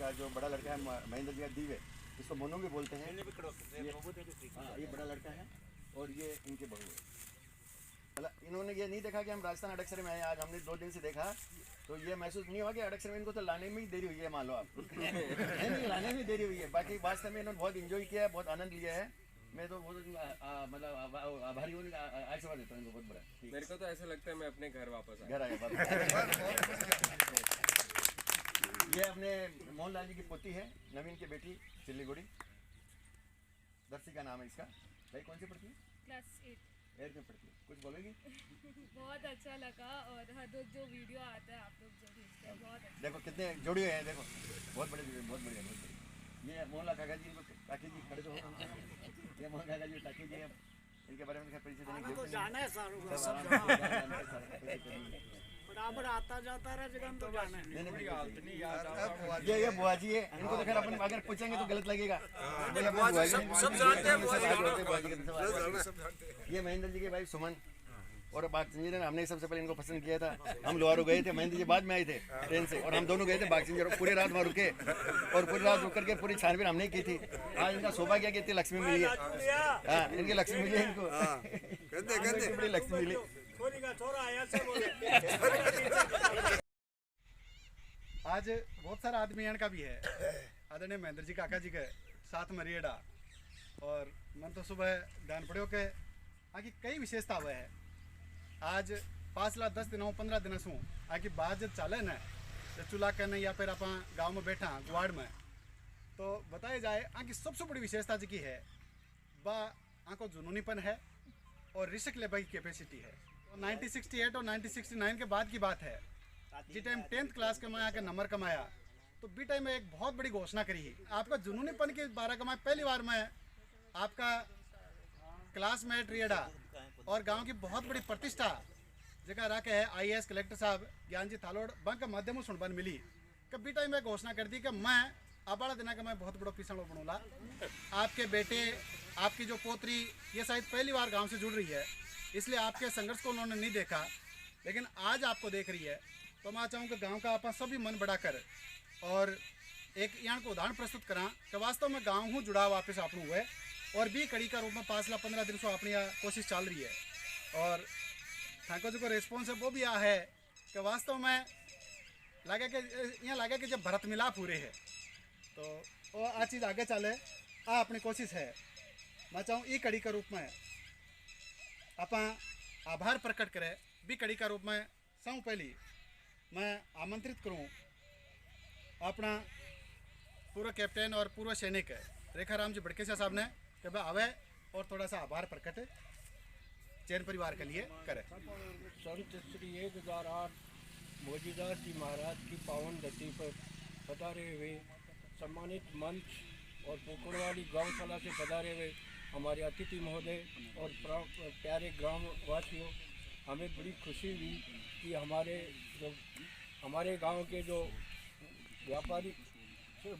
इनका जो बड़ा लड़का है महेंद्र जी का दीव है, इसको मोनू भी बोलते हैं। ये बड़ा लड़का है और ये इनके बहू है। मतलब इन्होंने ये नहीं देखा कि हम राजस्थान अडक्सर में आए, आज हमने 2 दिन से देखा, तो ये महसूस नहीं हुआ कि अडक्सर में इनको तो लाने में ही देरी हुई है, मान लो आप। नहीं लाने में देरी हुई है, बाकी वास्तव में इन्होंने बहुत इंजॉय किया है, बहुत आनंद लिया है। मैं तो बहुत मतलब आभारी हूँ, आशीर्वाद देता हूँ इनको बहुत बड़ा। मेरे को तो ऐसा लगता है मैं अपने घर वापस घर आया। ये अपने मोहनलाल जी की पोती है, नवीन की बेटी चिल्लीगुड़ी, दर्शिका नाम है इसका। भाई कौन सी पढ़ती है? क्लास 8 में पढ़ती है। कुछ बोलेगी? बहुत अच्छा लगा और हर रोज जो वीडियो आता है आप लोग जो भेजते हैं बहुत अच्छा। देखो कितने जोड़े हुए हैं, देखो बहुत बड़े, बहुत बढ़िया, बहुत बढ़िया। ये मोहनलाल काका जी, काकी जी खड़े तो हो, ये मोहन काका जी, काकी जी, इनके बारे में परिचय देने तो जाना है सारों बराबर आता जाता रहा जगह तो जाना है। ये बुआ जी है, इनको तो खैर अपन अगर पूछेंगे तो गलत लगेगा। सब जानते हैं। ये महेंद्र जी के भाई सुमन और बागसिंजर, हमने सबसे पहले इनको पसंद किया था। हम लोहारू गए थे, महेंद्र जी बाद में आए थे ट्रेन से, और हम दोनों गए थे बागसिंजर, पूरी रात वहाँ रुके और पूरी रात रुक करके पूरी छानबीन हमने की थी। आज इनका सौभाग्य कि इतनी लक्ष्मी मिली है। हाँ, इनकी लक्ष्मी मिली है इनको, बड़ी लक्ष्मी मिली। आज बहुत सारा आदमी यहाँ का भी है, आदरणीय महेंद्र जी काका जी के साथ मरिएडा, और मन तो सुबह ध्यान पड़ो के आगे कई विशेषता हुए है। आज 5 लाख 10 दिनों 15 दिन सू आगे बात जब चले न जब चूल्हा करने या फिर आप गाँव में बैठा गुआड़ में, तो बताया जाए आगे सबसे बड़ी विशेषता जी की है बा आँखों जुनूनीपन है और रिसाइकलेबल की कैपेसिटी है। 1968 और 1969 के बाद की बात है, जिस टाइम 10th क्लास के मैं आके नंबर कमाया तो बी टाइम में एक बहुत बड़ी घोषणा करी है आपका जुनूनीपन के बारे में। पहली बार मैं आपका क्लासमेट रिएडा और गांव की बहुत बड़ी प्रतिष्ठा जगह रखे है IAS कलेक्टर साहब ज्ञान जी थालोड़ बंक के माध्यम से सुनबन मिली कि बी टाइम में घोषणा कर दी कि मैं आबाड़ा दिना का मैं बहुत बड़ा किसान बनूंगा। आपके बेटे, आपकी जो पोतरी, ये शायद पहली बार गाँव से जुड़ रही है, इसलिए आपके संघर्ष को उन्होंने नहीं देखा, लेकिन आज आपको देख रही है। तो मैं चाहूँ कि गांव का आप सभी मन बढ़ाकर और एक यहाँ को उदाहरण प्रस्तुत करा कि वास्तव में गांव हूँ जुड़ा वापस आप हुए और भी कड़ी का रूप में 5 लाख 15 दिन से अपनी कोशिश चल रही है। और ठाकुर जी को रिस्पॉन्स है वो भी आ है कि वास्तव में लगे कि यहाँ लगे कि जब भरत मिलाप पूरे है तो वो आ चीज़ आगे चले, अपनी कोशिश है। मैं चाहूँ ई कड़ी के रूप में आप आभार प्रकट करें भी कड़ी का रूप में। सबसे पहली मैं आमंत्रित करूं अपना पूर्व कैप्टन और पूर्व सैनिक रेखाराम जी बड़केशा साहब ने कि वह आवे और थोड़ा सा आभार प्रकट जैन परिवार के लिए करें। संत श्री 1008 मोजीदास जी महाराज की पावन धरती पर पधारे हुए सम्मानित मंच और पोकड़वाली गौशाला से पधारे हुए हमारे अतिथि महोदय और प्यारे ग्रामवासियों, हमें बड़ी खुशी हुई कि हमारे गांव के जो व्यापारी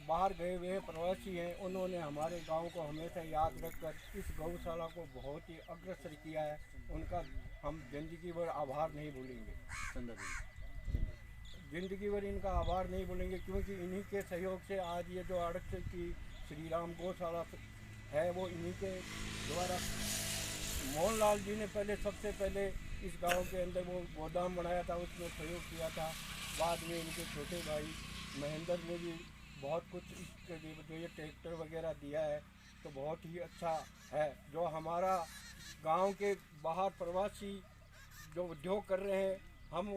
बाहर गए हुए प्रवासी हैं, उन्होंने हमारे गांव को हमेशा याद रखकर इस गौशाला को बहुत ही अग्रसर किया है। उनका हम जिंदगी भर आभार नहीं भूलेंगे, जिंदगी भर इनका आभार नहीं भूलेंगे, क्योंकि इन्हीं के सहयोग से आज ये जो अडक्सर की श्री राम गौशाला है वो इन्हीं के द्वारा। मोहनलाल जी ने सबसे पहले इस गांव के अंदर वो गोदाम बनाया था, उसमें सहयोग किया था। बाद में इनके छोटे भाई महेंद्र ने भी बहुत कुछ इसके लिए जो ये ट्रैक्टर वगैरह दिया है, तो बहुत ही अच्छा है। जो हमारा गांव के बाहर प्रवासी जो उद्योग कर रहे हैं, हम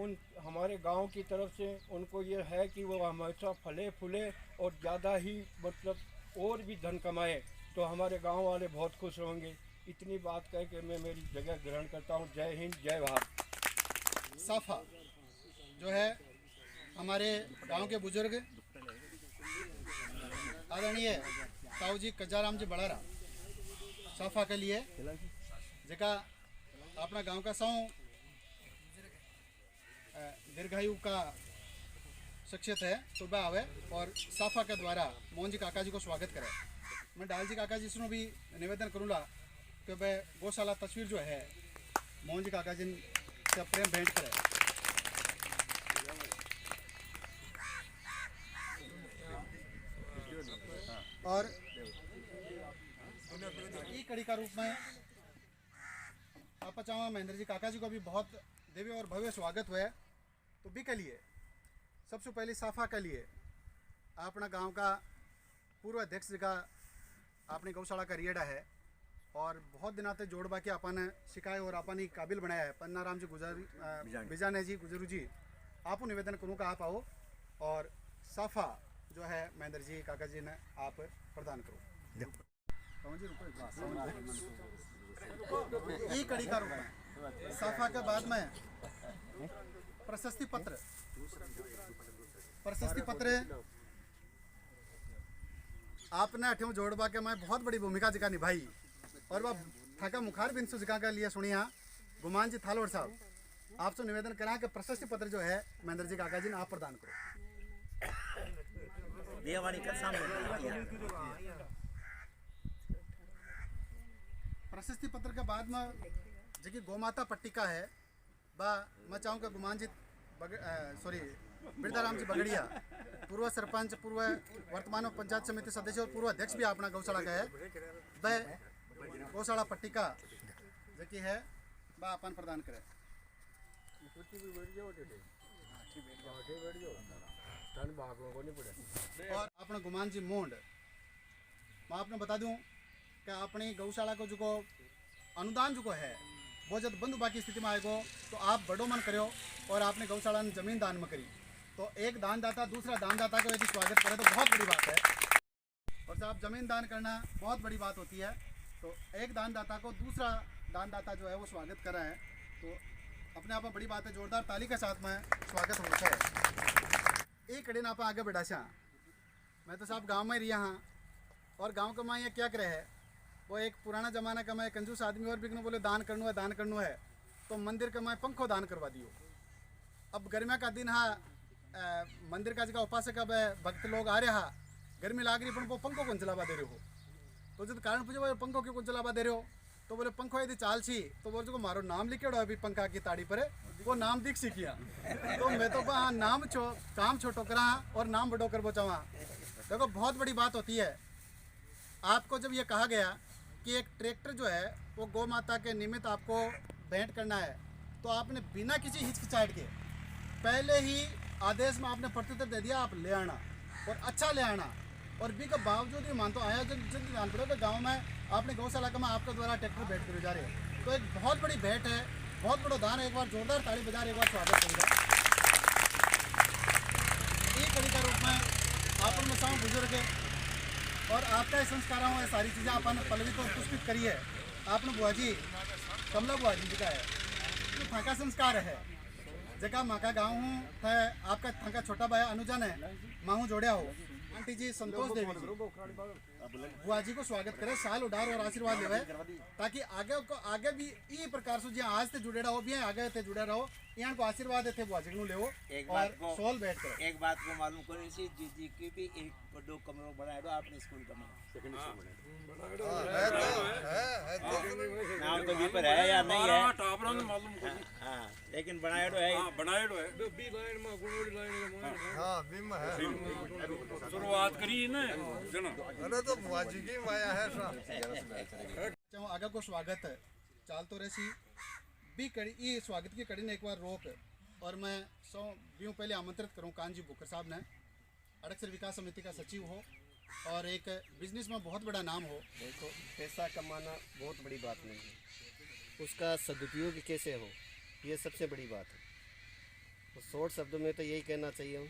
हमारे गांव की तरफ से उनको ये है कि वो हमेशा फले फूले और ज़्यादा ही मतलब और भी धन कमाए, तो हमारे गांव वाले बहुत खुश होंगे। इतनी बात कह के मैं मेरी जगह ग्रहण करता हूं। जय हिंद, जय भारत। साफा जो है हमारे गांव के बुजुर्ग आदरणीय ताऊ जी कज्जाराम जी बड़ारा साफा के लिए जगह अपना गांव का सौ दीर्घायु का शख्सियत है, तो वह आवे और साफा के द्वारा मोहन जी काका जी को स्वागत करें। मैं डाल जी काका जी से भी निवेदन करूँगा कि वह गौशाला तस्वीर जो है मोहन जी काका जी से प्रेम भेंट करें। और ई कड़ी का रूप में आप चाहूँ महेंद्र जी काका जी को भी बहुत दिव्य और भव्य स्वागत हुआ है। तो भी के लिए सबसे पहले साफा के लिए अपना गांव का पूर्व अध्यक्ष जी का अपनी गौशाला का रिएडा है और बहुत दिनों से जोड़ बाकी अपन सिखाए और अपन ही काबिल बनाया है। पन्नाराम जी बिजाने जी गुजरू जी आपको निवेदन करूँ का आप आओ और साफा जो है महेंद्र जी काका जी ने आप प्रदान करो। ई कड़ी का रूप में साफा के बाद में प्रशस्ति पत्र आपने अठे जोड़वा के मैं बहुत बड़ी भूमिका जिका निभाई और वह थाका मुखार बिंसु जिका के लिए सुनिया गुमान जी थालोड़ साहब आपसे निवेदन करा कि प्रशस्ति पत्र जो है महेंद्र जी काका जी ने आप प्रदान करो। प्रशस्ति पत्र के बाद में जी गोमाता पट्टिका है बा मैं चाहूँ कि गुमान जी बिरदाराम जी बगड़िया पूर्व सरपंच पूर्व वर्तमान पंचायत समिति सदस्य और पूर्व अध्यक्ष भी अपना गौशाला का है वह गौशाला पट्टिका जो है वह अपन प्रदान करे। और अपना गुमान जी मोंड मैं आपने बता दूं कि अपनी गौशाला को जो अनुदान जो है वो जब बंद बाकी स्थिति में आएगो तो आप बड़ो मन करो और आपने गौशाला में जमीन दान में करी तो एक दानदाता दूसरा दानदाता को यदि स्वागत करे तो बहुत बड़ी बात है। और साहब जमीन दान करना बहुत बड़ी बात होती है तो एक दानदाता को दूसरा दानदाता जो है वो स्वागत कर रहा है तो अपने आप में बड़ी बात है। जोरदार ताली के साथ में स्वागत होता है। एक कड़ी ना आप आगे बढ़ा मैं तो साहब गाँव में रही हाँ और गाँव का माँ ये क्या करे है वो एक पुराना जमाना का मैं कंजूस आदमी और बिकनो बोले दान करना है तो मंदिर का मैं पंखो दान करवा दियो। अब गर्मिया का दिन हाँ मंदिर का जगह उपासक अब भक्त लोग आ रहे हा गर्मी लाग रही पर वो पंखो कौन चलावा दे रहे हो तो जब कारण पूछे भाई पंखो क्यों कौन चलावा दे रहे हो तो बोले पंखो यदि चाल छी तो बोले जो मारो नाम लिखे अभी पंखा की ताड़ी पर वो नाम दिख सी किया तो मैं तो हाँ नाम काम छोटो करा और नाम बड़ो कर बचावा। देखो बहुत बड़ी बात होती है। आपको जब ये कहा गया कि एक ट्रैक्टर जो है वो गौ माता के निमित्त आपको भेंट करना है तो आपने बिना किसी हिचकिचाहट के पहले ही आदेश में आपने प्रत्युत्तर दे दिया आप ले आना और अच्छा ले आना और भी के बावजूद ये मान तो आया जब ध्यान पड़ो कि गाँव में आपने गौशाला का में आपके द्वारा ट्रैक्टर भेंट करे जा रहे हैं तो एक बहुत बड़ी भेंट है बहुत बड़ा दान है। एक बार जोरदार ताली बजा एक बार स्वागत करेगा। एक कड़ी का रूप में आप मसाओं बुजुर्ग और आपका संस्कार हो सारी चीज़ें आपने पल्लवी को पुष्पित करी है। आपने बुआ जी कमला बुआ जी का है तो थाका संस्कार है जगह माँ का गाँव हूँ है आपका थाका छोटा भाई अनुजन है माँ हूँ जोड़िया हो आंटी जी संतोष देवी जी बुआ जी को स्वागत करे साल उडार और आशीर्वाद लेवे ताकि आगे भी ई प्रकार से जो आज से जुड़े रहो भी आगे ते जुड़े रहो यहाँ को आशीर्वाद थे बुआ जी को लेवो और सोल बैठ कर एक बात को मालूम करो इसी जी की भी एक बड़ो कमरों बनाया दो आपने स्कूल का नाम तो भी पर है या नहीं है मालूम हाँ लेकिन बनाया तो है बनाया तो है बी लाइन में गुणवड़ी लाइन में हाँ बीम है शुरुआत करी ना जना अरे तो बुआ जी की माया है साहब। आगे को स्वागत है चाल तो रही भी कड़ी ये स्वागत की कड़ी ने एक बार रोक और मैं सौ बीहू पहले आमंत्रित करूँ कानजी बुकर साहब ने अड़क्षर विकास समिति का सचिव हो और एक बिजनेस में बहुत बड़ा नाम हो। देखो पैसा कमाना बहुत बड़ी बात नहीं है उसका सदुपयोग कैसे हो ये सबसे बड़ी बात है। तो शॉर्ट शब्दों में तो यही कहना चाहिए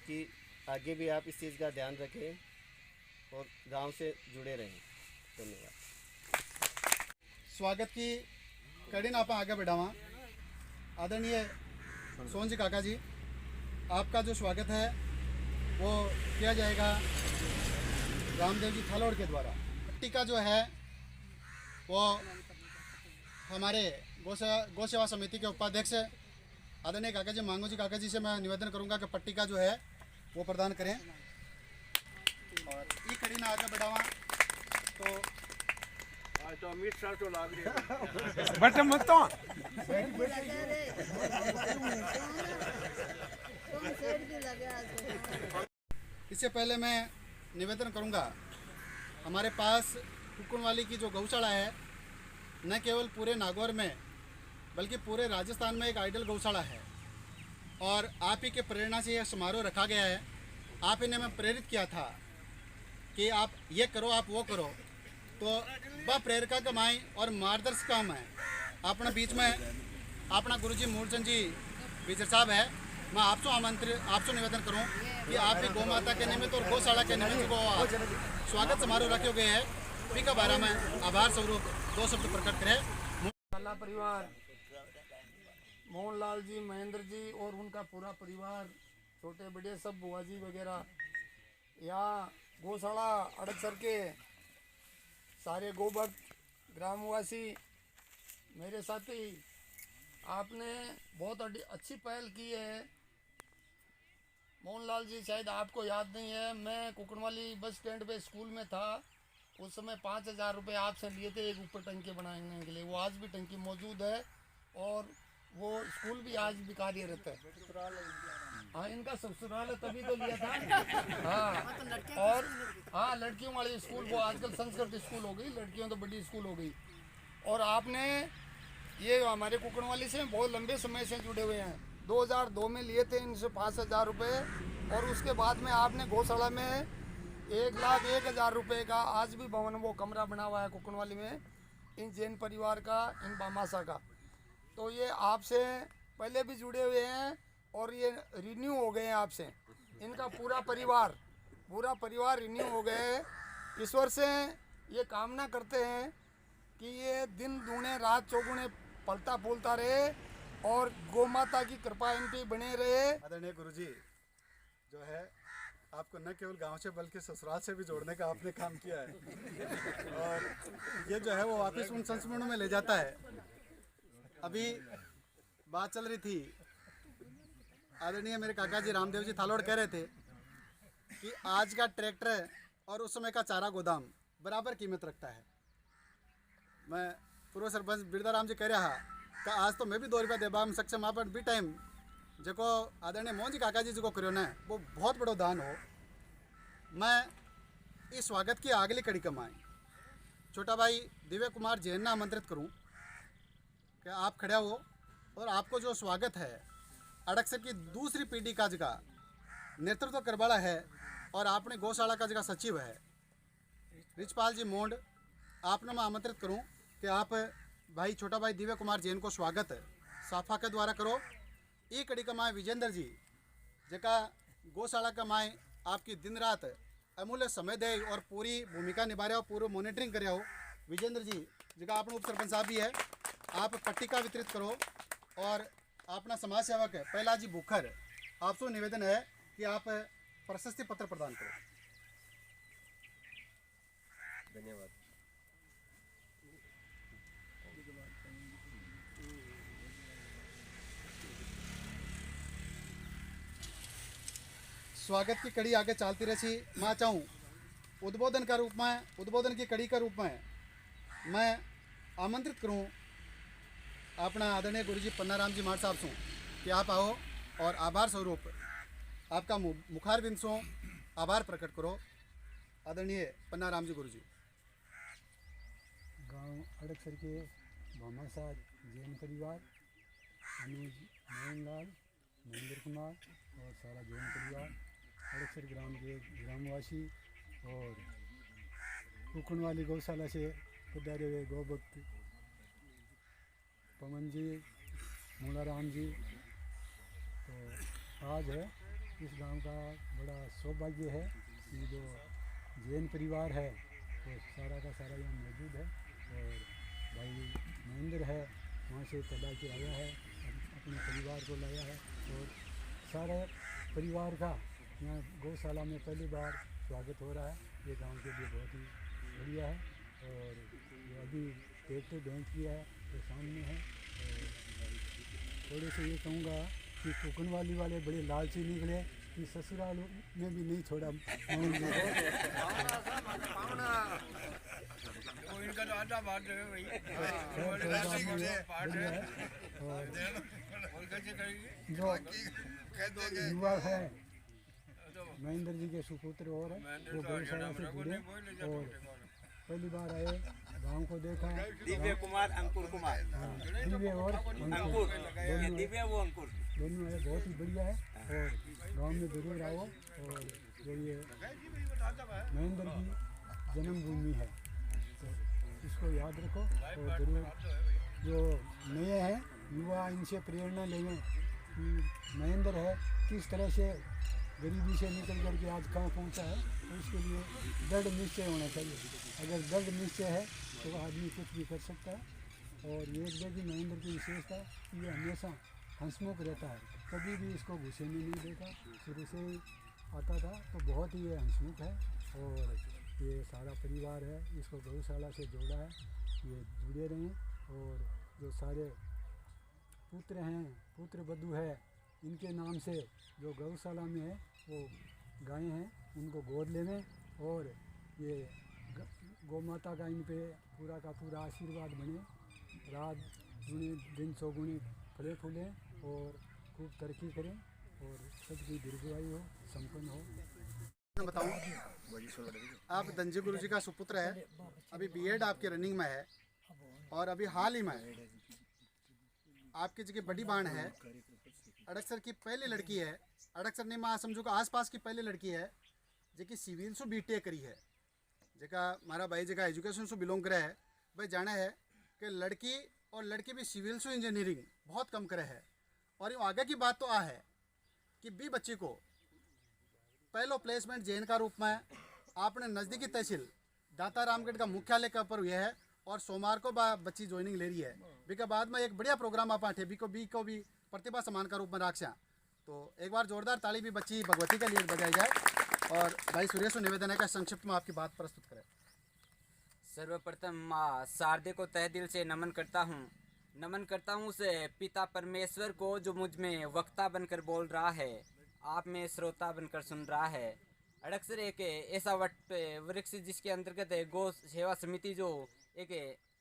कि आगे भी आप इस चीज़ का ध्यान रखें और गांव से जुड़े रहें। धन्यवाद। स्वागत की कड़ी आप आगे बढ़ावा आदरणीय सोन जी काका जी आपका जो स्वागत है वो किया जाएगा रामदेव जी थालोड़ के द्वारा। टीका जो है वो हमारे गौ सेवा समिति के उपाध्यक्ष आदरणीय काका जी मांगू जी काका जी से मैं निवेदन करूंगा कि पट्टी का जो है वो प्रदान करें और ये कड़ी ना आगे बढ़ावा तो आज तो अमित शाह तो लाग रही बट मत तो इससे पहले मैं निवेदन करूंगा, हमारे पास कुकुनवाली की जो गौशाला है न केवल पूरे नागौर में बल्कि पूरे राजस्थान में एक आइडल गौशाला है और आप ही के प्रेरणा से यह समारोह रखा गया है। आप ही ने मैं प्रेरित किया था कि आप ये करो, आप वो करो, तो वह प्रेरिका कमाई और मार्गदर्शक काम है। अपने बीच में अपना गुरुजी मूलचंद जी विजय साहब है। मैं आपसे निवेदन करूं कि आप भी गौ माता के निमित्त और गौशाला के निमित्त को स्वागत समारोह रखे हुए हैं। उसी के बारे में आभार स्वरूप 2 शब्द प्रकट करें। काला परिवार, मोहनलाल जी, महेंद्र जी और उनका पूरा परिवार, छोटे बड़े सब बुआ जी वगैरह, यहाँ गौशाला अड़कसर के सारे गोभक्त ग्रामवासी, मेरे साथी, आपने बहुत अच्छी पहल की है। मोहनलाल जी, शायद आपको याद नहीं है, मैं कुकड़वाली बस स्टैंड पे स्कूल में था, उस समय 5000 रुपये आपसे लिए थे एक ऊपर टंकी बनाने के लिए। वो आज भी टंकी मौजूद है और वो स्कूल भी आज भी कार्यरत है। हाँ, इनका ससुराल है, तभी तो लिया था। हाँ, और हाँ, लड़कियों वाली स्कूल, वो आजकल संस्कृत स्कूल हो गई, लड़कियों तो बड़ी स्कूल हो गई। और आपने ये हमारे कुकड़वाली से बहुत लंबे समय से जुड़े हुए हैं। 2002 में लिए थे इनसे 5000 रुपये और उसके बाद में आपने गौशाला में 1,01,000 रुपये का आज भी भवन वो कमरा बना हुआ है कुकड़वाली में, इन जैन परिवार का, इन बामासा का। तो ये आपसे पहले भी जुड़े हुए हैं और ये रिन्यू हो गए हैं आपसे। इनका पूरा परिवार रिन्यू हो गए। ईश्वर से ये कामना करते हैं कि ये दिन दूने रात चौगुने पलता फूलता रहे और गौ माता की कृपा इन पे बने रहे। आदरणीय गुरुजी जो है, आपको न केवल गांव से बल्कि ससुराल से भी जोड़ने का आपने काम किया है और ये जो है वो वापस उन संस्मरणों में ले जाता है। अभी बात चल रही थी, आदरणीय मेरे काका जी रामदेव जी थालोड़ कह रहे थे कि आज का ट्रैक्टर और उस समय का चारा गोदाम बराबर कीमत रखता है। मैं पूर्व सरपंच बिरदाराम जी कह रहा कि आज तो मैं भी 2 रुपया देबा हम सक्षम आप भी टाइम जो आदरणीय मोहन जी काका जी जो करो ना, वो बहुत बड़ो दान हो। मैं इस स्वागत की अगली कड़ी कमाई छोटा भाई दिव्य कुमार जैन ने आमंत्रित करूं कि आप खड़े हो और आपको जो स्वागत है अड़कसर की दूसरी पीढ़ी का जगह नेतृत्व करवाला है और आपने गौशाला का जगह सचिव है रिचपाल जी मोंड, आपने मैं आमंत्रित करूं कि आप भाई छोटा भाई दिव्य कुमार जैन को स्वागत साफा के द्वारा करो। ये कड़ी कमाए विजेंद्र जी जका गौशाला कमाए आपकी दिन रात अमूल्य समय दे और पूरी भूमिका निभा रहे हो, पूरी मॉनिटरिंग कर रहे हो। विजेंद्र जी जगह आपने उप सरपंच साहब भी है, आप पट्टिका वितरित करो और अपना समाज सेवक है पहला जी बुखर, आपसे निवेदन है कि आप प्रशस्ति पत्र प्रदान करो। धन्यवाद। स्वागत की कड़ी आगे चलती रही। मैं चाहूँ उद्बोधन की कड़ी का रूप में मैं आमंत्रित करूँ अपना आदरणीय गुरुजी पन्नाराम जी मार साहब से कि आप आओ और आभार स्वरूप आपका मुखारबिंद से आभार प्रकट करो। आदरणीय पन्नाराम जी गुरुजी। गांव अड़कसर के भामासा जैन परिवार, अनुज, मोहनलाल, महेंद्र कुमार और सारा जैन परिवार, अड़कसर ग्राम के ग्रामवासी और कुकड़वाली गौशाला से पधारे हुए गौभक्त पवन जी, मूलाराम जी। तो आज है इस गांव का बड़ा सौभाग्य है कि जो जैन परिवार है वो सारा का सारा यहाँ मौजूद है और भाई महेंद्र है वहाँ से पढ़ा के आया है, अपने परिवार को लाया है और सारे परिवार का यहाँ गौशाला में पहली बार स्वागत हो रहा है। ये गांव के लिए बहुत ही बढ़िया है और जो अभी ट्रैक्टर भेंट किया है तो सामने है। और थोड़े से ये कहूँगा कि कुकड़वाली वाले बड़े लालची निकले कि ससुराल में भी नहीं छोड़ा इनका तो आधा बात है भाई। जो युवा है महेंद्र जी के सुपुत्र और है, वो गौशाला से जुड़े और पहली बार आए, गांव को देखा। दिव्य कुमार, अंकुर कुमार। हाँ, दिव्य और अंकुर दिव्य वो अंकुर दोनों है, बहुत ही बढ़िया है। और गांव में जरूर आओ। और जो ये महेंद्र की जन्मभूमि है तो इसको याद रखो और जरूर जो नए हैं युवा इनसे प्रेरणा लें कि महेंद्र है किस तरह से गरीबी से निकल करके आज कहाँ पहुँचा है। तो इसके लिए दृढ़ निश्चय होना चाहिए। अगर दृढ़ निश्चय है तो आदमी कुछ भी कर सकता है। और ये एक देखिए महेंद्र की विशेषता कि ये हमेशा हंसमुख रहता है, कभी भी इसको गुस्से में नहीं देखा। शुरू से ही आता था तो बहुत ही ये हंसमुख है। और ये सारा परिवार है, इसको गौशाला से जोड़ा है, ये जुड़े रहें। और जो सारे पुत्र हैं, पुत्र वधू है, इनके नाम से जो गौशाला में है वो गायें हैं, उनको गोद लेवें। और ये गौ माता का इन पे पूरा का पूरा आशीर्वाद बने, रात दुनी दिन चौगुनी फले फूलें और खूब तरक्की करें और सबकी दीर्घायु हो, संपन्न हो। मैं बताऊं, आप धनजी गुरु जी का सुपुत्र है, अभी बीएड आपके रनिंग में है और अभी हाल ही में आपकी जगह बड़ी बाण है, अड़क्सर की पहली लड़की है, अड़क्सर नहीं मैं समझू का आसपास की पहली लड़की है जो सिविल सु बीटेक करी है, जगह हमारा भाई जगह एजुकेशन से बिलोंग करे है। भाई जाना है कि लड़की और लड़की भी सिविल सु इंजीनियरिंग बहुत कम करे है। और यूँ आगे की बात तो आ है कि बी बच्ची को पहलो प्लेसमेंट जैन का रूप में आपने नज़दीकी तहसील दाता रामगढ़ का मुख्यालय के ऊपर हुआ है और सोमवार को बच्ची ज्वाइनिंग ले रही है। बी के बाद में एक बढ़िया प्रोग्राम आप आठे बी को भी प्रतिभा सम्मान का रूप में राखा। तो एक बार जोरदार ताली भी बच्ची भगवती के लिए बजाई जाए। और भाई सुरेश को निवेदन है कि संक्षिप्त में आपकी बात प्रस्तुत करें। सर्वप्रथम माँ शारदे को तहे दिल से नमन करता हूँ उस पिता परमेश्वर को जो मुझ में वक्ता बनकर बोल रहा है, आप में श्रोता बनकर सुन रहा है। अड़क्सर एक ऐसा वृक्ष जिसके अंतर्गत गौ सेवा समिति जो एक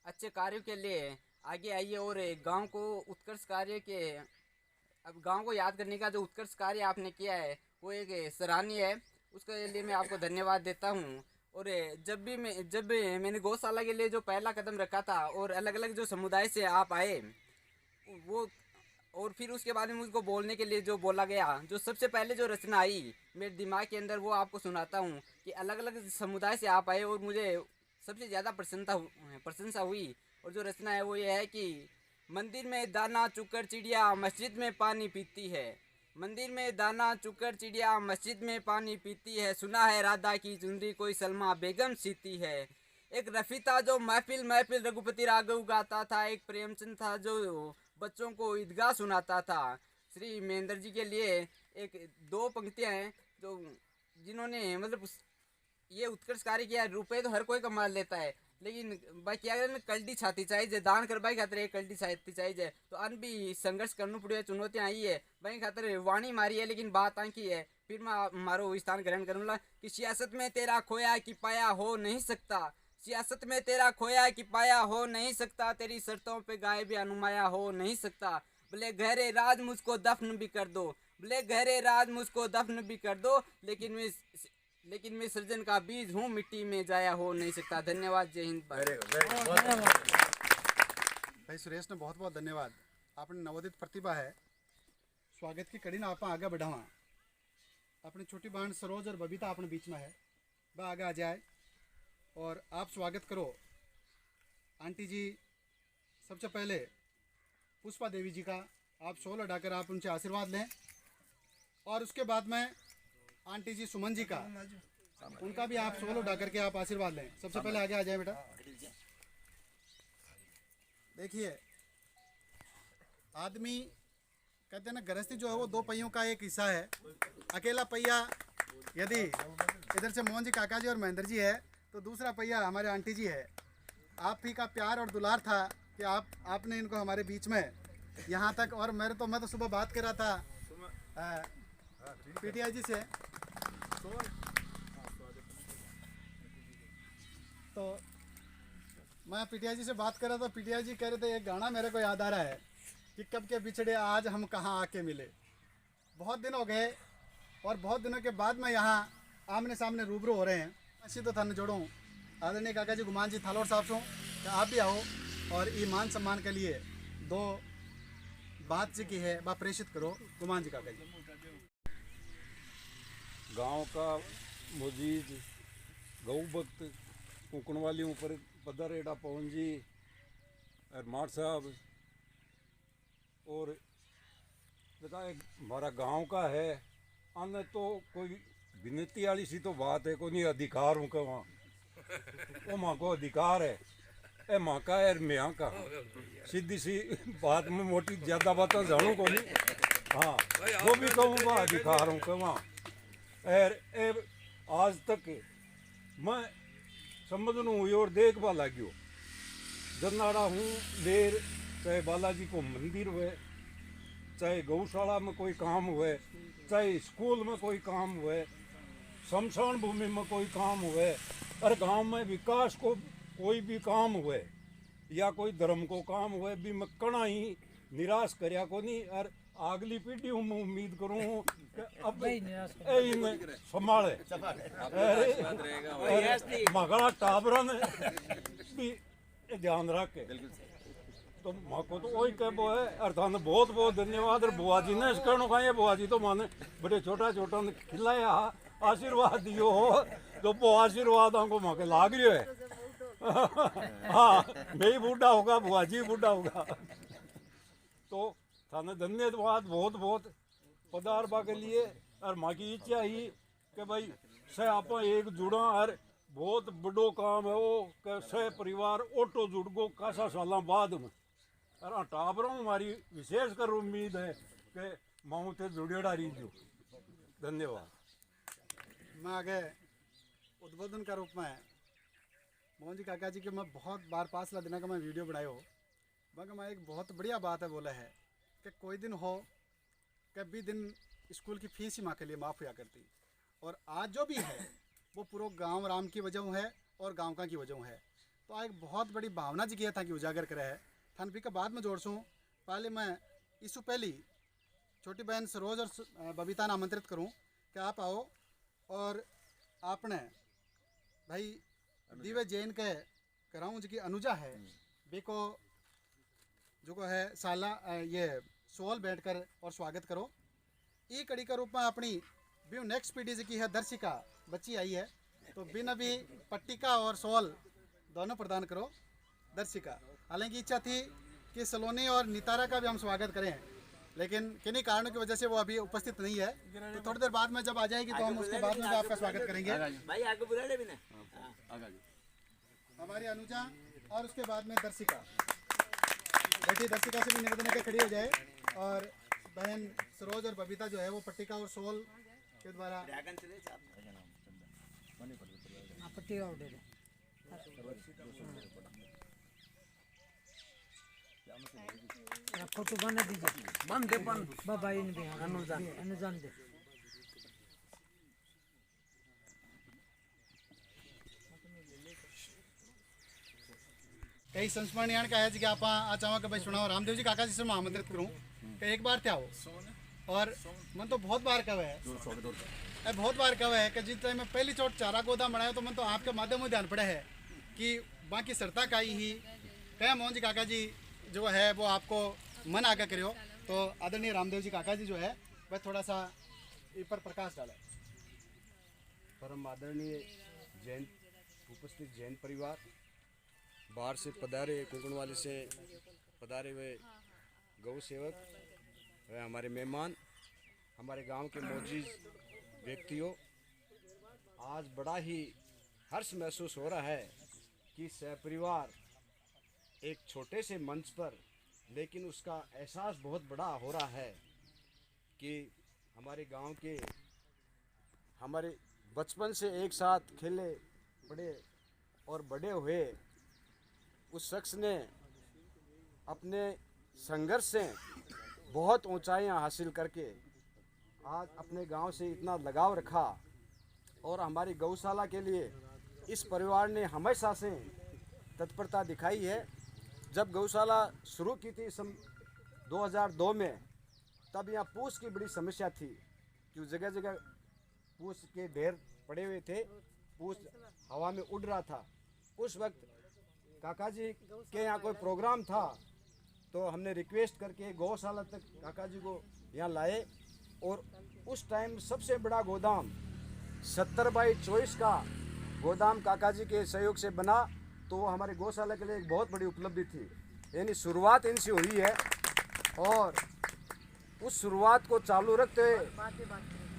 अच्छे कार्यों के लिए आगे आई है और गांव को उत्कर्ष कार्य के अब गांव को याद करने का जो उत्कर्ष कार्य आपने किया है वो एक सराहनीय है। उसके लिए मैं आपको धन्यवाद देता हूँ। और जब मैंने गौशाला के लिए जो पहला कदम रखा था और अलग अलग जो समुदाय से आप आए वो और फिर उसके बाद में मुझको बोलने के लिए जो बोला गया, जो सबसे पहले जो रचना आई मेरे दिमाग के अंदर, वो आपको सुनाता हूँ कि अलग अलग समुदाय से आप आए और मुझे सबसे ज़्यादा प्रशंसा हुई। और जो रचना है वो ये है कि मंदिर में दाना चुकर चिड़िया मस्जिद में पानी पीती है, मंदिर में दाना चुकर चिड़िया मस्जिद में पानी पीती है, सुना है राधा की चुंदरी कोई सलमा बेगम सीती है। एक रफ़ी था जो महफिल रघुपति राघव गाता था, एक प्रेमचंद था जो बच्चों को ईदगाह सुनाता था। श्री महेंद्र जी के लिए एक दो पंक्तियाँ हैं जो जिन्होंने मतलब ये उत्कर्ष कार्य किया। रुपये तो हर कोई कमा लेता है, लेकिन भाई क्या करें, कल्टी छाती चाहिए, दान कर भाई खातर एक कल्टी छाती चाहिए। तो अन भी संघर्ष करना पड़े, चुनौतियाँ आई है भाई खातर वाणी मारी है, लेकिन बात आंकी है। फिर मैं मारो स्थान ग्रहण करूँगा कि सियासत में तेरा खोया कि पाया हो नहीं सकता, सियासत में तेरा खोया कि पाया हो नहीं सकता, तेरी शर्तों पे गाए भी अनुमाया हो नहीं सकता। भले गहरे राज मुझको दफन भी कर दो, भले गहरे राज मुझको दफन भी कर दो, लेकिन मैं सृजन का बीज हूँ, मिट्टी में जाया हो नहीं सकता। धन्यवाद। जय हिंद। भाई सुरेश ने बहुत बहुत धन्यवाद। आपने नवोदित प्रतिभा है, स्वागत की कड़ी ना आप आगे बढ़ावा। अपनी छोटी बहन सरोज और बबीता अपने बीच में है, वह आगे आ जाए और आप स्वागत करो। आंटी जी सबसे पहले पुष्पा देवी जी का आप शॉल उठाकर आप उनसे आशीर्वाद लें और उसके बाद में आंटी जी सुमन जी का उनका भी आप शॉल उठा करके आप आशीर्वाद लें। सबसे पहले आगे आ जाए बेटा। देखिए आदमी कहते हैं ना, गृहस्थी जो है वो दो पहियों का एक हिस्सा है। अकेला पहिया यदि इधर से मोहन जी काका जी और महेंद्र जी है तो दूसरा पहिया हमारे आंटी जी है। आप ही का प्यार और दुलार था कि आपने इनको हमारे बीच में यहाँ तक। और मैं तो सुबह बात कर रहा था पीटीआई जी से, तो मैं पीटीआई जी से बात कर रहा था। पीटीआई जी कह रहे थे एक गाना मेरे को याद आ रहा है कि कब के बिछड़े आज हम कहाँ आके मिले। बहुत दिन हो गए और बहुत दिनों के बाद मैं यहाँ आमने सामने रूबरू हो रहे हैं। असी तो थाने जोड़ूँ आदरणीय काका जी गुमान जी थालोर साहब से कि आप भी आओ और ये मान सम्मान के लिए दो बात जी की है बा प्रेषित करो। गुमान जी काका जी। गांव का मुजीज गौ भक्त कुकणवाली ऊपर पदरेड़ा पवन जी अरमार साहब और बता हमारा गांव का है आने तो कोई विनती वाली सी तो बात है, कोई नहीं अधिकार हूँ वहाँ वो माँ को अधिकार है ए माँ का है मैं का सीधी सी बात में मोटी ज़्यादा बात जानू को नहीं। हाँ वो भी कहूँगा अधिकार हूँ वहाँ आज तक मैं समझ लूँ और देखभाल लग्यो जनाड़ा हूँ देर चाहे बालाजी को मंदिर हुए, चाहे गौशाला में कोई काम हुए, चाहे स्कूल में कोई काम हुए, शमशान भूमि में कोई काम हुए, और गांव में विकास को कोई भी काम हुए या कोई धर्म को काम हुए भी मैं कणा ही निराश करया को नहीं। और अगली पीढ़ी हूँ मैं उम्मीद करूँ कि अब इन्हें संभाले मगड़ा टाबरा ने भी ध्यान रखे तो माँ को तो वही कहबो है। और थाने बहुत बहुत धन्यवाद। और बुआ जी ने कहना खाए बुआ जी तो माने बड़े छोटा छोटा ने खिलाया आशीर्वाद दियो हो तो वो आशीर्वाद हमको माँ के लाग रही है। हाँ मैं ही बूढ़ा होगा बुआ जी बूढ़ा होगा तो थाने धन्यवाद बहुत बहुत पधारवा के लिए। और माँ की इच्छा ही कि भाई से आप एक जुड़ा और बहुत बड़ो काम है वो कि से परिवार ऑटो जुड़ गो कासा साल बाद में। और टाबरों हमारी विशेष कर उम्मीद है कि माँ थे जुड़ेड़ा रही जो। धन्यवाद। मैं आगे उद्बोधन का रूप में मोहन जी काका जी के मैं बहुत बार 5 दिन का मैं वीडियो बनाया हो मगर मैं एक बहुत बढ़िया बात है बोला है कि कोई दिन हो कभी दिन स्कूल की फीस ही माँ के लिए माफ़ हुआ करती। और आज जो भी है वो पूरा गांव राम की वजह है और गांव का की वजह है। तो एक बहुत बड़ी भावना जी किया था कि उजागर करे है थान पी के बाद में जोड़ सूँ। पहले मैं इससे पहली छोटी बहन सरोज और बबीता ने आमंत्रित करूँ कि आप आओ और आपने भाई दिव्य जैन के कराऊँ जी की अनुजा है बेको जो को है साला ये सोल बैठ कर और स्वागत करो। ई कड़ी का रूप में अपनी भी नेक्स्ट पीढ़ी जी की है दर्शिका बच्ची आई है तो बिन अभी पट्टिका और सोल दोनों प्रदान करो दर्शिका। हालांकि इच्छा थी कि सलोनी और नितारा का भी हम स्वागत करें लेकिन किन्हीं कारणों की वजह से वो अभी उपस्थित नहीं है तो थोड़ी देर बाद में जब आ जाएगी तो हम उसके बाद में आपका स्वागत करेंगे। हमारी अनुजा और उसके बाद में दर्शिका बेटी दर्शिका से भी निवेदन है कि खड़ी हो जाए और बहन सरोज और बबीता जो है वो पट्टिका और सोल के द्वारा फोटो बना दीजिए बन दे बाबा इन भी अनुजान दे कई संस्मरण का है जी कि आप आ चाहो कि भाई सुनाओ रामदेव जी काका जी से मैं आमंत्रित करूँ कि एक बार क्या हो और मन तो बहुत बार कहा है बहुत बार कहा है कि जिस टाइम में पहली चोट चारा गोदा बनाया तो मन तो आपके माध्यम में ध्यान पड़ा है कि बाकी सरता का ही क्या मोहन जी काका जी जो है वो आपको मन आगे करो तो आदरणीय रामदेव जी काका जी जो है वह थोड़ा सा इस पर प्रकाश डाले। परम आदरणीय जैन उपस्थित जैन परिवार बाहर से पधारे कुकणवाली से पधारे हुए गौ सेवक व हमारे मेहमान हमारे गांव के मौजूद व्यक्तियों, आज बड़ा ही हर्ष महसूस हो रहा है कि सहपरिवार एक छोटे से मंच पर लेकिन उसका एहसास बहुत बड़ा हो रहा है कि हमारे गांव के हमारे बचपन से एक साथ खेले पड़े और बड़े हुए उस शख्स ने अपने संघर्ष से बहुत ऊंचाइयां हासिल करके आज अपने गांव से इतना लगाव रखा और हमारी गौशाला के लिए इस परिवार ने हमेशा से तत्परता दिखाई है। जब गौशाला शुरू की थी सन 2002 में तब यहाँ पूछ की बड़ी समस्या थी कि जगह जगह पूछ के ढेर पड़े हुए थे, पूछ हवा में उड़ रहा था। उस वक्त काका जी के यहाँ कोई प्रोग्राम था तो हमने रिक्वेस्ट करके गौशाला तक काका जी को यहाँ लाए और उस टाइम सबसे बड़ा गोदाम 70/24 का गोदाम काका जी के सहयोग से बना, तो वो हमारे गौशाला के लिए एक बहुत बड़ी उपलब्धि थी। यानी शुरुआत इनसे हुई है और उस शुरुआत को चालू रखते हुए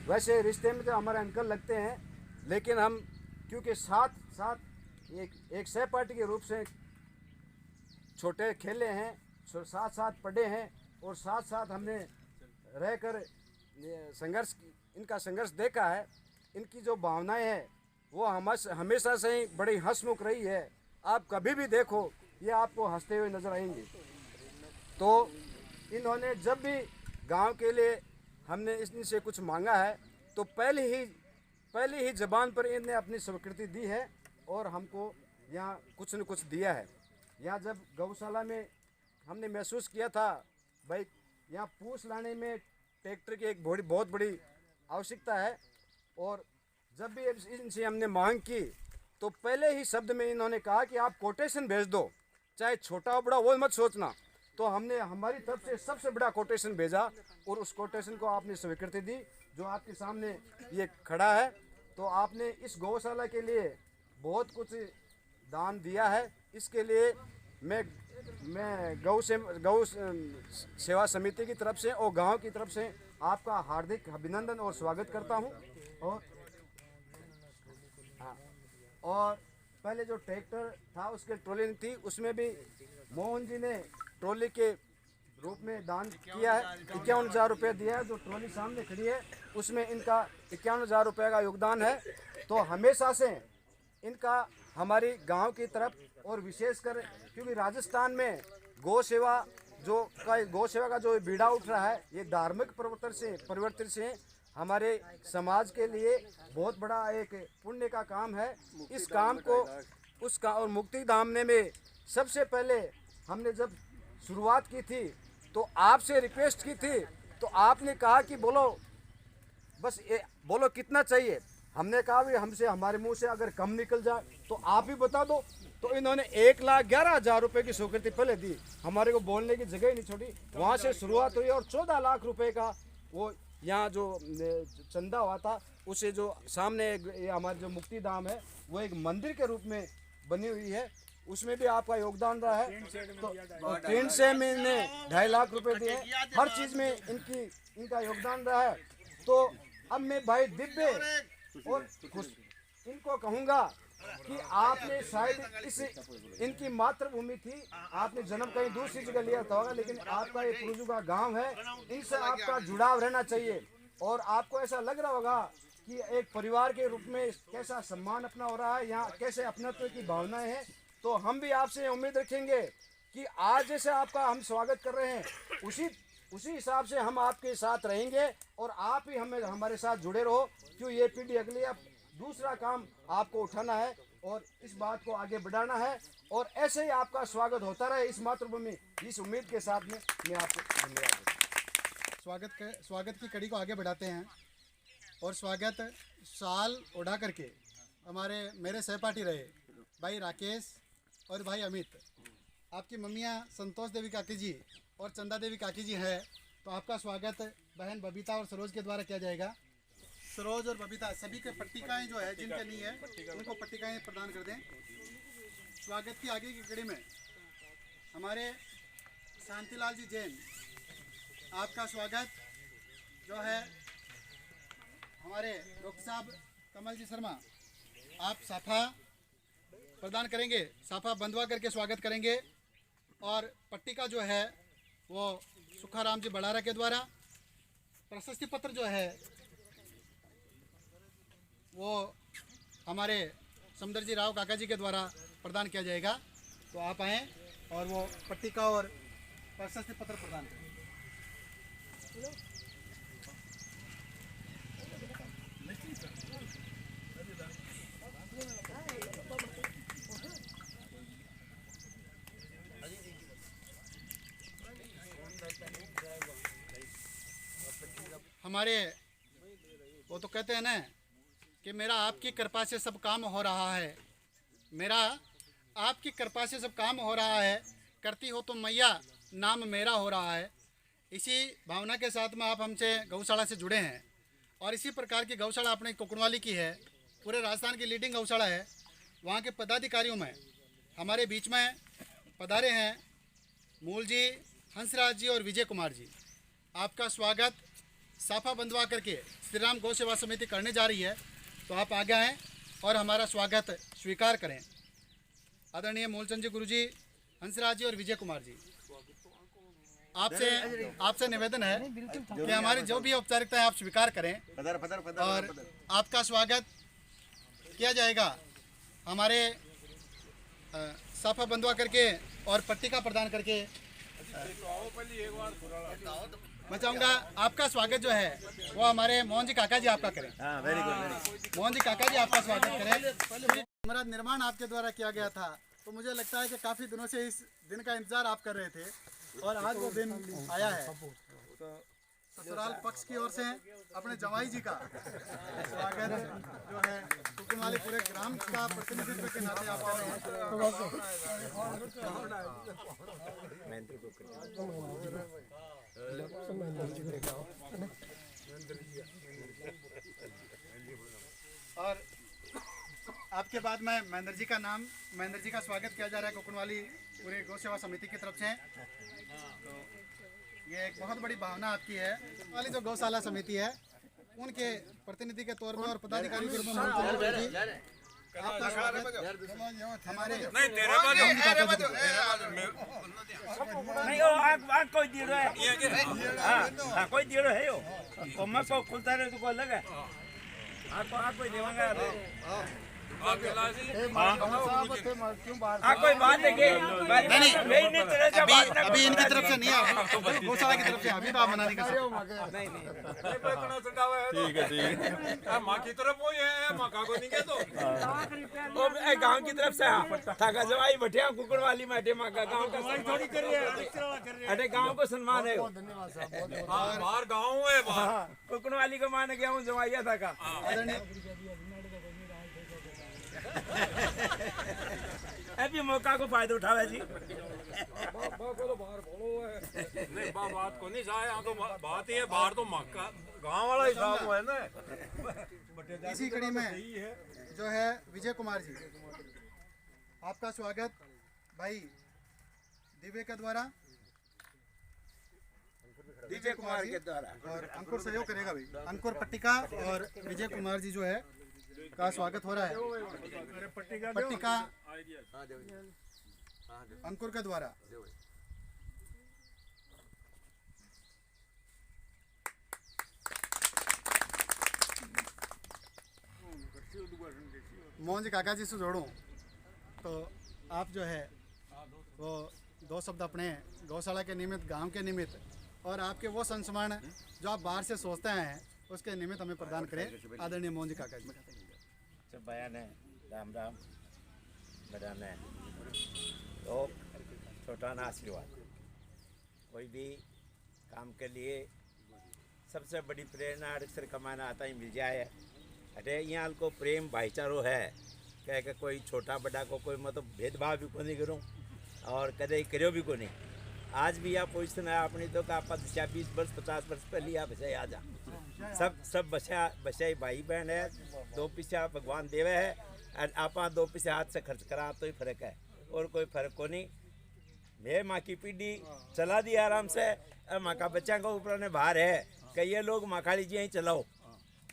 वैसे रिश्ते में तो हमारे अंकल लगते हैं, लेकिन हम क्योंकि साथ साथ एक सहपाठी के रूप से छोटे खेले हैं, साथ साथ पढ़े हैं और साथ साथ हमने रहकर संघर्ष इनका संघर्ष देखा है। इनकी जो भावनाएं हैं वो हमेशा से ही बड़ी हंसमुख रही है। आप कभी भी देखो ये आपको हंसते हुए नजर आएंगे। तो इन्होंने जब भी गांव के लिए हमने इनसे कुछ मांगा है तो पहली ही ज़बान पर इन्होंने अपनी स्वीकृति दी है और हमको यहाँ कुछ न कुछ दिया है। यहाँ जब गौशाला में हमने महसूस किया था भाई यहाँ पूछ लाने में ट्रैक्टर की एक बहुत बड़ी आवश्यकता है, और जब भी इनसे हमने मांग की तो पहले ही शब्द में इन्होंने कहा कि आप कोटेशन भेज दो, चाहे छोटा हो बड़ा वो मत सोचना। तो हमने हमारी तरफ से सबसे बड़ा कोटेशन भेजा और उस कोटेशन को आपने स्वीकृति दी जो आपके सामने ये खड़ा है। तो आपने इस गौशाला के लिए बहुत कुछ दान दिया है। इसके लिए मैं गौ सेवा समिति की तरफ से और गांव की तरफ से आपका हार्दिक अभिनंदन और स्वागत करता हूं। और पहले जो ट्रैक्टर था उसके ट्रॉली थी, उसमें भी मोहन जी ने ट्रॉली के रूप में दान किया है, 51,000 रुपये दिया है। जो ट्रॉली सामने खड़ी है उसमें इनका 51,000 रुपये का योगदान है। तो हमेशा से इनका हमारी गांव की तरफ और विशेषकर क्योंकि राजस्थान में गौ सेवा का जो बीड़ा उठ रहा है ये धार्मिक परिवर्तन से हमारे समाज के लिए बहुत बड़ा एक पुण्य का काम है। इस काम को और मुक्ति धामने में सबसे पहले हमने जब शुरुआत की थी तो आपसे रिक्वेस्ट की थी, तो आपने कहा कि बोलो कितना चाहिए। हमने कहा भी हमसे हमारे मुंह से अगर कम निकल जाए तो आप ही बता दो। तो इन्होंने 1,11,000 रुपये की स्वीकृति पहले दी, हमारे को बोलने की जगह ही नहीं छोड़ी। वहाँ से शुरुआत हुई और 14 लाख रुपए का वो यहाँ जो चंदा हुआ था उसे जो सामने ये हमारे जो मुक्ति धाम है वो एक मंदिर के रूप में बनी हुई है, उसमें भी आपका योगदान रहा है। तो टीन से मैंने 2.5 लाख रुपए दिए, हर चीज़ में इनका योगदान रहा है। तो अब मैं भाई दिव्य और इनको कहूँगा कि आपने शायद इनकी मातृभूमि थी, आपने जन्म कहीं दूसरी जगह लिया था होगा, लेकिन आपका ये पूर्वजों का गांव है, इनसे आपका जुड़ाव रहना चाहिए। और आपको ऐसा लग रहा होगा कि एक परिवार के रूप में कैसा सम्मान अपना हो रहा है, यहाँ कैसे अपनत्व की भावनाएं हैं। तो हम भी आपसे उम्मीद रखेंगे कि आज जैसे आपका हम स्वागत कर रहे हैं उसी हिसाब से हम आपके साथ रहेंगे और आप ही हमारे साथ जुड़े रहो, क्यों ये पीढ़ी अगली अब दूसरा काम आपको उठाना है और इस बात को आगे बढ़ाना है और ऐसे ही आपका स्वागत होता रहे इस मातृभूमि। इस उम्मीद के साथ में मैं आपको धन्यवाद देता हूं। स्वागत की कड़ी को आगे बढ़ाते हैं और स्वागत शाल ओढ़ा करके मेरे सहपाठी रहे भाई राकेश और भाई अमित। आपकी मम्मियाँ संतोष देवी काकी जी और चंदा देवी काकी जी है, तो आपका स्वागत बहन बबीता और सरोज के द्वारा किया जाएगा। सरोज और बबीता सभी के पट्टिकाएं जो है जिनके नहीं है उनको पट्टिकाएं प्रदान कर दें। स्वागत की आगे की कड़ी में हमारे शांतिलाल जी जैन, आपका स्वागत जो है हमारे डॉक्टर साहब कमल जी शर्मा, आप साफा प्रदान करेंगे, साफा बंधवा करके स्वागत करेंगे। और पट्टिका जो है वो सुखाराम जी बड़ारा के द्वारा, प्रशस्ति पत्र जो है वो हमारे समदर्जी राव काका जी के द्वारा प्रदान किया जाएगा। तो आप आएँ और वो पट्टिका और प्रशस्ति पत्र प्रदान करें। हमारे वो तो कहते हैं ना कि मेरा आपकी कृपा से सब काम हो रहा है, मेरा आपकी कृपा से सब काम हो रहा है, करती हो तो मैया नाम मेरा हो रहा है। इसी भावना के साथ में आप हमसे गौशाला से जुड़े हैं और इसी प्रकार की गौशाला अपने कुकड़वाली की है, पूरे राजस्थान की लीडिंग गौशाला है। वहाँ के पदाधिकारियों में हमारे बीच में पधारे हैं मूल जी, हंसराज जी और विजय कुमार जी। आपका स्वागत साफा बंधवा करके श्री राम गौ सेवा समिति करने जा रही है, तो आप आगे आएँ और हमारा स्वागत स्वीकार करें। आदरणीय मूलचंद जी, गुरु जी, हंसराज जी और विजय कुमार जी, आपसे निवेदन है कि हमारी जो भी औपचारिकता है आप स्वीकार करें और आपका स्वागत किया जाएगा। हमारे साफा बंधवा करके और पट्टिका प्रदान करके मैं चाहूँगा आपका स्वागत जो है वो हमारे मोहन जी काका जी आपका करें। Very good. मोहन जी काका जी आपका स्वागत करें। हमारा निर्माण आपके द्वारा किया गया था, तो मुझे लगता है कि काफ़ी दिनों से इस दिन का इंतजार आप कर रहे थे और आज वो दिन आया है। तो ससुराल पक्ष की ओर से अपने जवाई जी का स्वागत जो है कुकड़वाली पूरे ग्राम का प्रतिनिधित्व के नाते आप कर रहे हैं। और आपके बाद में महेंद्र जी का नाम, महेंद्र जी का स्वागत किया जा रहा है कुकड़वाली पूरे गौ सेवा समिति की तरफ से। तो ये एक बहुत बड़ी भावना आपकी है। वाली जो गौशाला समिति है उनके प्रतिनिधि के तौर में और पदाधिकारी के रूप में आपका स्वागत हमारे अभी इनकी तरफ से नहीं है, गौशाला की तरफ से अभी तो आप मना नहीं कर सकते। ठीक है, ठीक है। माँ की तरफ वो है, माँ का को नहीं कहते गांव की तरफ से थाका जवाई बैठे कुकड़वाली में माँ का गांव का थोड़ी कर रहे हैं, अरे गांव को सम्मान है। बाहर गाँव है, कुकड़वाली को मान गया हूँ जवाइया था का अभी मौका को फायदा उठावे जी। नहीं बात को नहीं जाए, तो बात ही है बाहर तो मक्का गांव वाला हिसाब है ना। इसी कड़ी में जो है विजय कुमार जी, आपका स्वागत भाई दिव्य के द्वारा, विजय कुमार के द्वारा, और अंकुर सहयोग करेगा भाई। अंकुर पट्टिका और विजय कुमार जी जो है का स्वागत हो रहा है पट्टिका अंकुर के द्वारा। मोहन जी काका जी से जोड़ूं तो आप जो है वो दो शब्द अपने गौशाला के निमित्त, गांव के निमित्त और आपके वो संस्मरण जो आप बाहर से सोचते हैं उसके निमित्त हमें प्रदान करें। आदरणीय मोहन जी काका जी। सब बयान है, राम राम बयान है तो छोटा ना आशीर्वाद। कोई भी काम के लिए सबसे बड़ी प्रेरणा अक्सर कमाना आता ही मिल जाए। अरे यहाँ को प्रेम भाईचारो है, कह के कोई छोटा बड़ा को कोई मतलब भेदभाव भी को नहीं करूँ और कदे करो भी को नहीं। आज भी आप पोजिशन है अपनी तो का 20 वर्ष 50 वर्ष पहले आप बचाई आ जा सब बचाई भाई बहन है। दो पैसा भगवान देवे है और आप दो पैसा हाथ से खर्च करा तो ही फर्क है और कोई फर्क को नहीं। मैं माँ की पीढ़ी चला दी आराम से, और माँ का बच्चा का ऊपर ने बाहर है कई लोग माँ खाली जी ही चलाओ।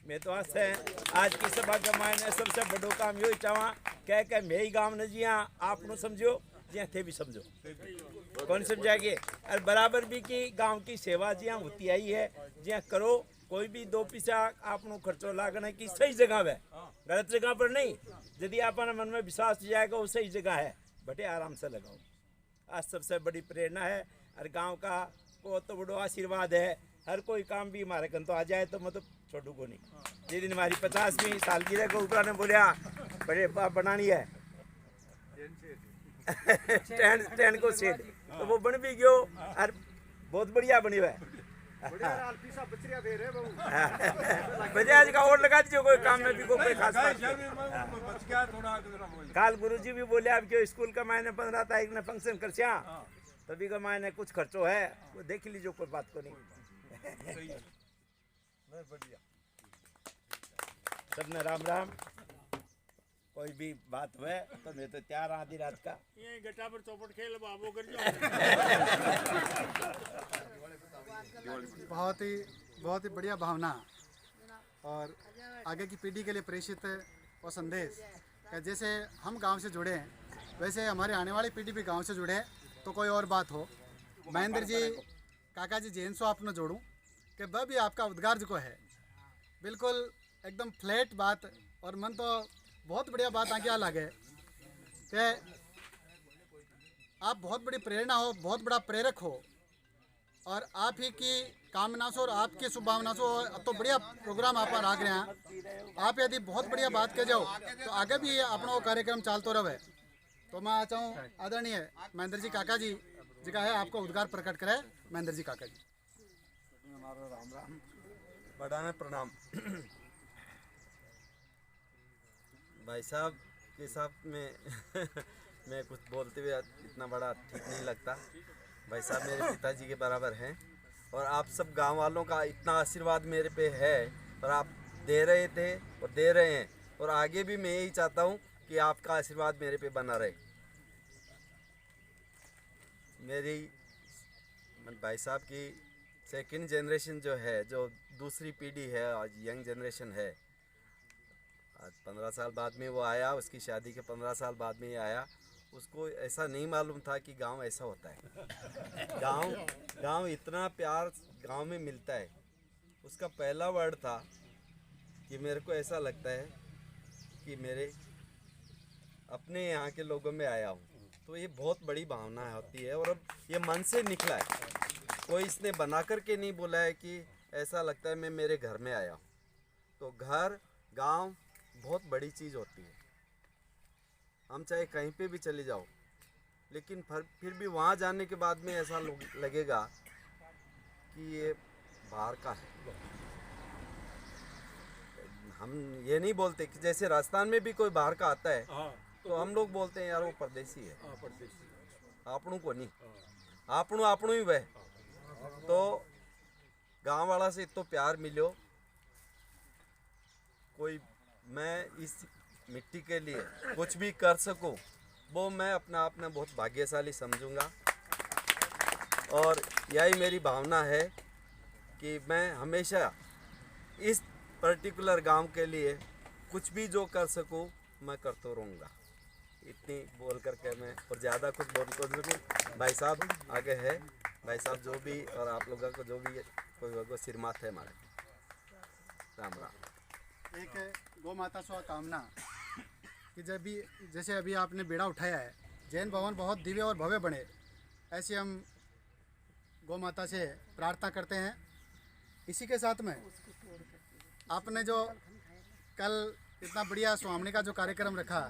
मैं तो आज की सभा का मायने सबसे बड़ो काम यो चाहवा कह मैं ही गाँव न जिया आप समझो जिया थे भी समझो कौन समझाएंगे। और बराबर भी की गांव की सेवा जिया होती आई है, जिया करो कोई भी दो पैसा आप खर्चो लागना की सही जगह है, गलत जगह पर नहीं। यदि अपना मन में विश्वास जाएगा वो सही जगह है, बटे आराम से लगाओ। आज सबसे बड़ी प्रेरणा है और गांव का को तो बड़ो आशीर्वाद है। हर कोई काम भी हमारे कन तो आ जाए तो मतलब छोटू को नहीं। जिस दिन हमारी 50वीं सालगिरह को ऊपर ने बोलिया बड़े बनानी है स्टैंड को सेट, तो वो बन भी गयो और बहुत बढ़िया बनी हुआ है। बजाज का और लगा दीजिए कोई काम में भी कोई खास बात काल गुरुजी भी बोले आपके स्कूल का मैंने 15 तारीख ने फंक्शन कर छिया तभी का मैंने कुछ खर्चो है वो देख लीजिए कोई बात को नहीं सबने राम राम कोई भी बात हुए तो मैं तो तैयार आधी रात का ये गट्टा पर चौपट खेल बाबू कर बहुत ही बढ़िया भावना और आगे की पीढ़ी के लिए प्रेषित और संदेश जैसे हम गांव से जुड़े हैं वैसे हमारे आने वाली पीढ़ी भी गांव से जुड़े तो कोई और बात हो महेंद्र जी काका जी जैन सो आपने जोड़ूं कि वह भी आपका उद्गार जो है बिल्कुल एकदम फ्लैट बात और मन तो बहुत बढ़िया बात आगे लगे कि आप बहुत बड़ी प्रेरणा हो बहुत बड़ा प्रेरक हो और आप ही की कामना से और आपकी शुभभावना से तो बढ़िया प्रोग्राम आप राख रहे हैं आप यदि बहुत बढ़िया बात कह जाओ तो आगे भी अपना कार्यक्रम चालतो रहे तो मैं चाहूँ आदरणीय महेंद्र जी काका जी जी का है आपको उद्गार प्रकट करे महेंद्र जी काका जी राम राम बड़ा में प्रणाम भाई साहब के साथ में मैं कुछ बोलते हुए इतना बड़ा ठीक नहीं लगता भाई साहब मेरे पिताजी के बराबर हैं और आप सब गांव वालों का इतना आशीर्वाद मेरे पे है और आप दे रहे थे और दे रहे हैं और आगे भी मैं यही चाहता हूं कि आपका आशीर्वाद मेरे पे बना रहे मेरी भाई साहब की सेकंड जनरेशन जो है जो दूसरी पीढ़ी है आज यंग जनरेशन है आज 15 साल बाद में वो आया उसकी शादी के 15 साल बाद में ही आया उसको ऐसा नहीं मालूम था कि गांव ऐसा होता है गांव इतना प्यार गांव में मिलता है उसका पहला वर्ड था कि मेरे को ऐसा लगता है कि मेरे अपने यहाँ के लोगों में आया हूँ तो ये बहुत बड़ी भावना होती है और अब ये मन से निकला है कोई इसने बना करके नहीं बोला है कि ऐसा लगता है मैं मेरे घर में आया हूँ तो घर गांव बहुत बड़ी चीज़ होती है हम चाहे कहीं पे भी चले जाओ लेकिन फिर भी वहाँ जाने के बाद में ऐसा लगेगा कि ये बाहर का है हम ये नहीं बोलते कि जैसे राजस्थान में भी कोई बाहर का आता है तो हम लोग बोलते हैं यार वो परदेसी है आपनों को नहीं आपनों ही वह तो गांव वाला से इतना प्यार मिलो कोई मैं इस मिट्टी के लिए कुछ भी कर सकूं वो मैं अपने आप में बहुत भाग्यशाली समझूंगा और यही मेरी भावना है कि मैं हमेशा इस पर्टिकुलर गांव के लिए कुछ भी जो कर सकूं मैं करता रहूँगा इतनी बोल करके मैं और ज़्यादा कुछ बोल कर सकूँ भाई साहब आगे है भाई साहब जो भी और आप लोगों को जो भी कोई सिर माथे है हमारे राम राम एक गौ माता स्व कामना कि जब भी जैसे अभी आपने बेड़ा उठाया है जैन भवन बहुत दिव्य और भव्य बने ऐसे हम गौ माता से प्रार्थना करते हैं इसी के साथ में आपने जो कल इतना बढ़िया स्वामी का जो कार्यक्रम रखा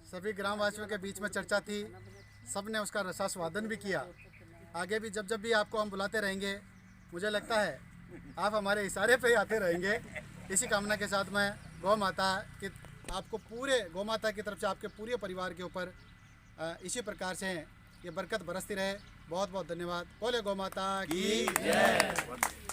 सभी ग्रामवासियों के बीच में चर्चा थी सब ने उसका रसास्वादन भी किया आगे भी जब भी आपको हम बुलाते रहेंगे मुझे लगता है आप हमारे इशारे पे ही आते रहेंगे इसी कामना के साथ में गौ माता के आपको पूरे गौ माता की तरफ से आपके पूरे परिवार के ऊपर इसी प्रकार से ये बरकत बरसती रहे बहुत बहुत धन्यवाद बोले गौ माता की जय।